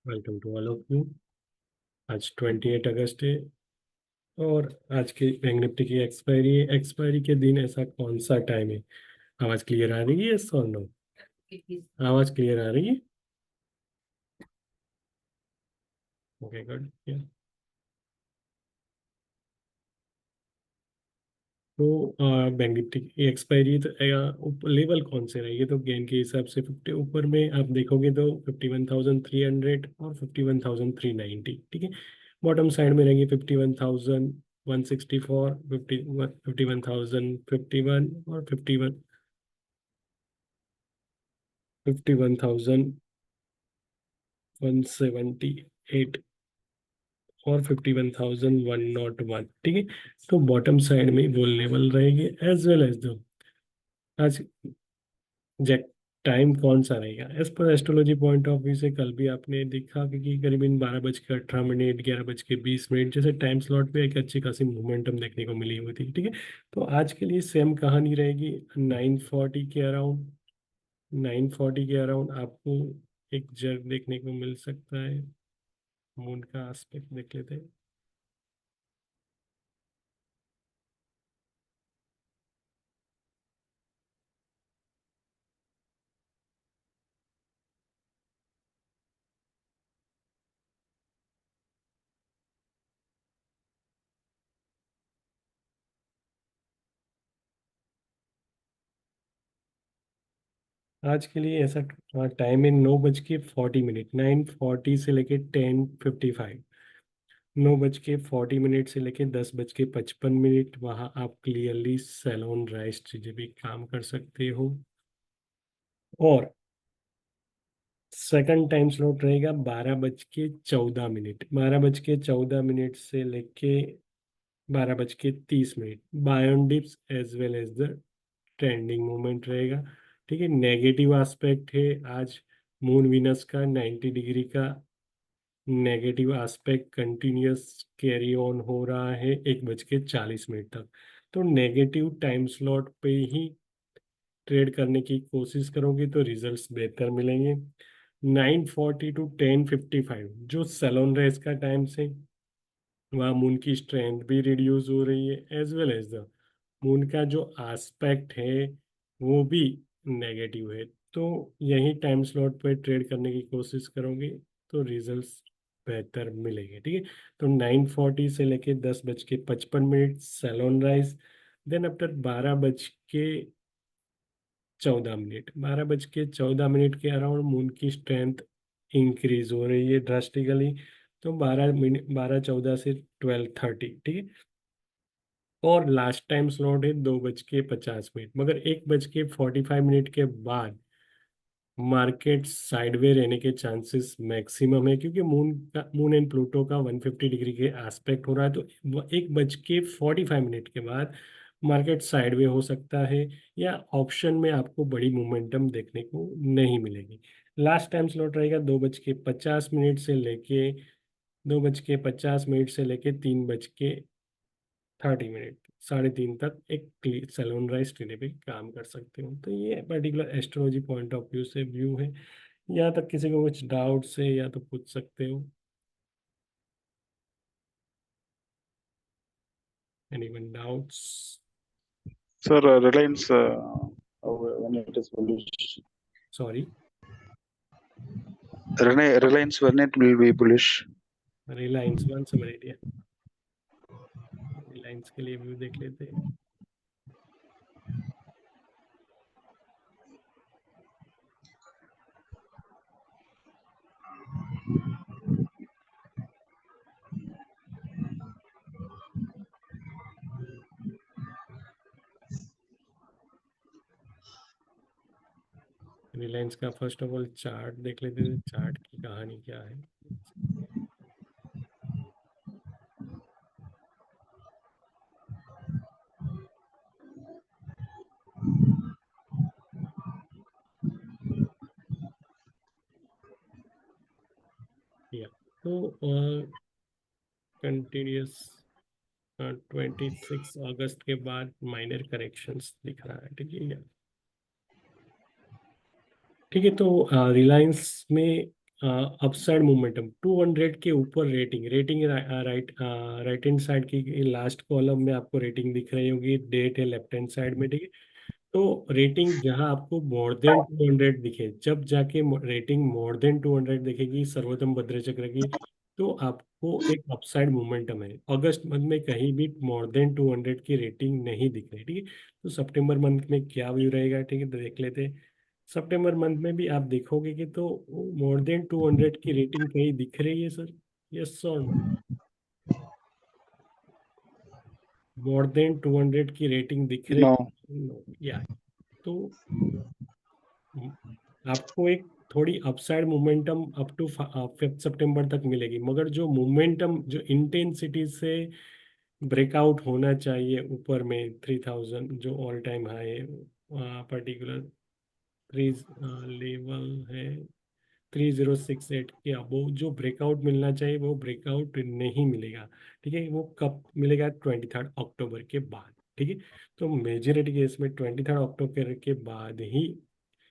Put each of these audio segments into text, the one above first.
Welcome to all of you. आज 28 अगस्त है और आज की बैंक निफ्टी की एक्सपायरी है। एक्सपायरी के दिन ऐसा कौन सा टाइम है? आवाज क्लियर आ रही है? यस और नो? आवाज क्लियर आ रही है? Okay, good. तो बैंक निफ्टी की एक्सपायरी तो लेवल कौन से रहेंगे? तो गेन के हिसाब से 50 ऊपर में आप देखोगे तो 51,300 और 51,390, ठीक है। बॉटम साइड में रहेंगे 51,164, 51,051 और 51,178 और 51,101, ठीक है। तो बॉटम साइड में वो लेवल रहेंगे एज वेल एज दो आज जैक टाइम कौन सा रहेगा as per astrology point of view से। कल भी आपने देखा कि करीबन 12:18, 11:20 जैसे टाइम स्लॉट पे एक अच्छी खासी मोमेंटम देखने को मिली हुई थी, ठीक है। तो आज के लिए सेम कहानी रहेगी। 9:40 के अराउंड 9:40 के अराउंड आपको एक जर्क देखने को मिल सकता है। मून का एस्पेक्ट देख लेते हैं। आज के लिए ऐसा टाइम है 9:40, 9:40 से लेके 10:55। 9:40 से लेके 10:55 वहाँ आप क्लियरली सैलून राइस चीजें भी काम कर सकते हो। और सेकंड टाइम स्लॉट रहेगा 12:14, 12:14 से लेके 12:30। Buy on dips as well as the trending movement रहेगा, ठीक है। नेगेटिव एस्पेक्ट है आज मून विनस का 90 डिग्री का negative aspect continuous carry on हो रहा है 1:40 तक। तो नेगेटिव टाइम स्लॉट पे ही ट्रेड करने की कोशिश करोगे तो रिजल्ट्स बेहतर मिलेंगे। 9:40 to 10:55 जो सैलून रेस का टाइम से वहाँ मून की स्ट्रेंथ भी रिड्यूस हो रही है as well as the moon का जो एस्पेक्ट है वो भी नेगेटिव है। तो यही टाइम स्लॉट पे ट्रेड करने की कोशिश करोगे तो रिजल्ट्स बेहतर मिलेंगे, ठीक है। तो 9:40 से लेके 10:55 सैलून राइज। देन आफ्टर 12:14, 12:14 के अराउंड मून की स्ट्रेंथ इंक्रीज हो रही है ड्रास्टिकली। तो 12:14 से 12:30, ठीक है। और लास्ट टाइम स्लॉट है 2:50, मगर 1:45 के बाद मार्केट साइडवे रहने के चांसेस मैक्सिमम है, क्योंकि मून एंड प्लूटो का 150 डिग्री के एस्पेक्ट हो रहा है। तो 1:45 के बाद मार्केट साइडवे हो सकता है या ऑप्शन में आपको बड़ी मोमेंटम देखने को नहीं मिलेगी। लास्ट टाइम स्लॉट रहेगा 2:50 से लेके 3:30, 3:30 तक एक सैलून राइज ट्रेड पे काम कर सकते हो। तो ये particular astrology point of view से व्यू है। यहाँ तक किसी को कुछ डाउट्स है या तो पूछ सकते हो। Anyone doubts? Sir, Reliance, when it is bullish, sorry, Reliance when it will be bullish. Reliance one समझ लिया। रिलायंस के लिए व्यू देख लेते हैं। रिलायंस का फर्स्ट ऑफ ऑल चार्ट देख लेते हैं, चार्ट की कहानी क्या है। या तो कंटिन्यूस 26 अगस्त के बाद माइनर करेक्शंस दिख रहा है, ठीक है। ठीक है, तो रिलायंस में अपसाइड मोमेंटम 200 के ऊपर रेटिंग राइट हैंड साइड की लास्ट कॉलम में आपको रेटिंग दिख रही होगी, डेट है लेफ्ट हैंड साइड में, ठीक है। तो रेटिंग जहां आपको मोर देन 200 दिखे, जब जाके रेटिंग मोर देन 200 दिखेगी सर्वोत्तम भद्र चक्र की, तो आपको एक अपसाइड मोमेंटम है। अगस्त मंथ में कहीं भी मोर देन 200 की रेटिंग नहीं दिख रही, ठीक है। तो सितंबर मंथ में क्या व्यू रहेगा, ठीक है, तो देख लेते हैं। सितंबर मंथ में भी आप देखोगे कि तो मोर देन 200 की रेटिंग कहीं दिख रही है सर, यस और नो? मोर देन 200 की रेटिंग दिख रही No. है? नो, या तो आपको एक थोड़ी अपसाइड मोमेंटम अप टू 5 सितंबर तक मिलेगी, मगर जो मोमेंटम, जो इंटेंसिटी से ब्रेकआउट होना चाहिए ऊपर में 3000 जो ऑल टाइम हाई है, पर्टिकुलर थ्री लेवल है 3068 के अबोव जो ब्रेकआउट मिलना चाहिए वो ब्रेकआउट नहीं मिलेगा, ठीक है। वो कब मिलेगा? 23 अक्टूबर के बाद, ठीक है। तो मेजोरिटी केस में 23 अक्टूबर के बाद ही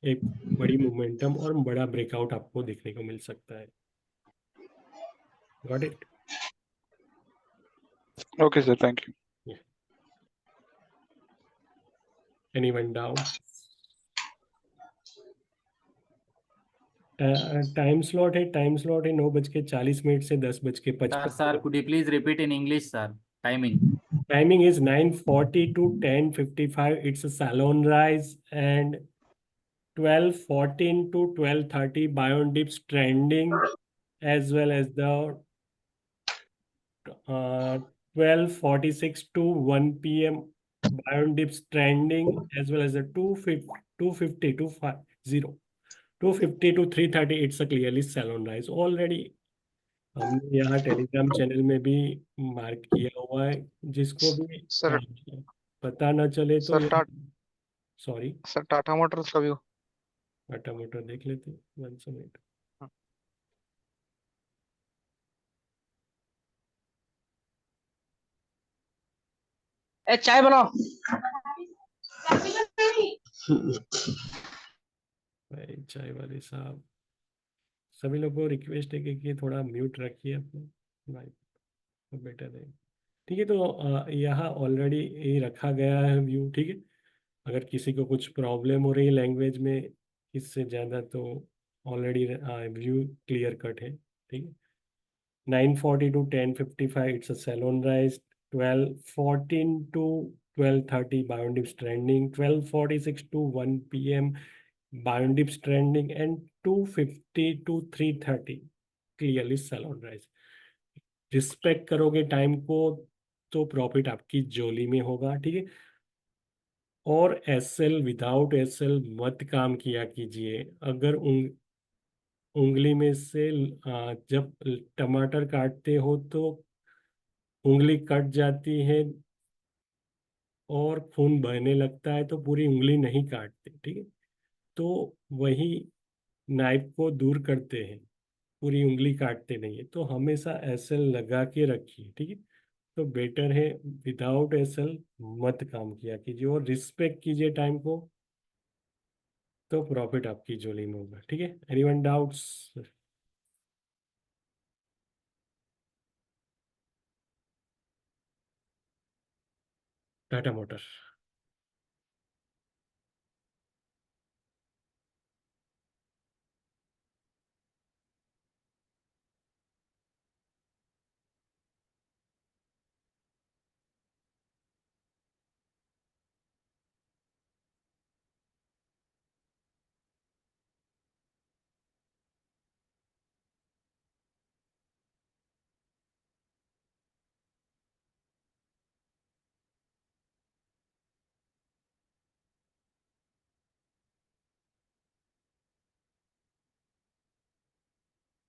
एक बड़ी मोमेंटम और बड़ा ब्रेकआउट आपको देखने को मिल सकता है। Got it? Okay, sir. Thank you. Anyone doubt? Time slot है, 9:40 से 10:55। Sir, could you please repeat in English, sir? Timing. Timing is 9:40 to 10:55. It's a salon rise, and 12:14 to 12:30 Bion dips trending, as well as the 12:46 to 1 p.m. Bion dips trending, as well as the 250 to 250 to 3:30. It's a clearly salon rise already. हमने यहाँ Telegram channel में भी mark किया हुआ है, जिसको भी sir पता ना चले तो sir sorry, sir Tata Motors का व्यू। टाटा मोटर देख लेते हैं, 1 मिनट। ए चाय बनाओ। भाई चाय वाले साहब, सभी लोगों को रिक्वेस्ट है कि थोड़ा म्यूट रखिए अपने भाई, तो बेटर है, ठीक है। तो यहाँ ऑलरेडी ये रखा गया है व्यू, ठीक है। अगर किसी को कुछ प्रॉब्लम हो रही है लैंग्वेज में इससे ज़्यादा, तो ऑलरेडी व्यू क्लियर कट है, ठीक है। 9:40 to 10:55 it's a salon rise, 12:14 to 12:30 Bion dips trending, 12:46 to 1 p.m. Bion dips trending, and 2:50 to 3:30 clearly salon rise। Respect करोगे टाइम को तो प्रॉफिट आपकी जोली में होगा, ठीक है। और एसएल विदाउट एसएल मत काम किया कीजिए। अगर उंगली में से जब टमाटर काटते हो तो उंगली कट जाती है और खून बहने लगता है, तो पूरी उंगली नहीं काटते, ठीक है। तो वही नाइफ को दूर करते हैं, पूरी उंगली काटते नहीं है। तो हमेशा एसएल लगा के रखिए, ठीक है। तो बेटर है विदाउट एसएल मत काम किया कीजिए और रिस्पेक्ट कीजिए टाइम को, तो प्रॉफिट आपकी जोली में होगा, ठीक है। Anyone doubts? Tata motor.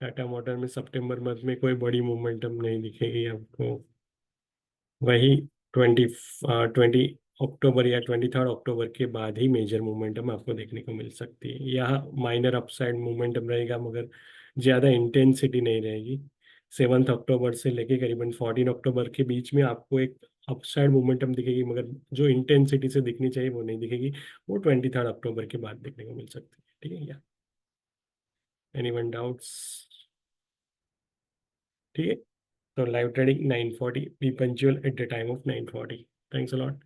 Tata motor में सितंबर मंथ में कोई बड़ी मोमेंटम नहीं दिखेगी आपको। वही 20 अक्टूबर या 23 अक्टूबर के बाद ही मेजर मोमेंटम आपको देखने को मिल सकती है। यहाँ माइनर अपसाइड मोमेंटम रहेगा, मगर ज़्यादा इंटेंसिटी नहीं रहेगी। 7 अक्टूबर से लेके करीबन 14 अक्टूबर के बीच में आपको एक अपसाइड मोमेंटम दिखेगी, मगर जो इंटेंसिटी से दिखनी चाहिए वो नहीं दिखेगी। वो 23 अक्टूबर के बाद देखने को मिल सकती है, ठीक है। या एनीवन डाउट्स? ठीक है, तो live trading 9:40, B punctual at the time of 9:40. Thanks a lot.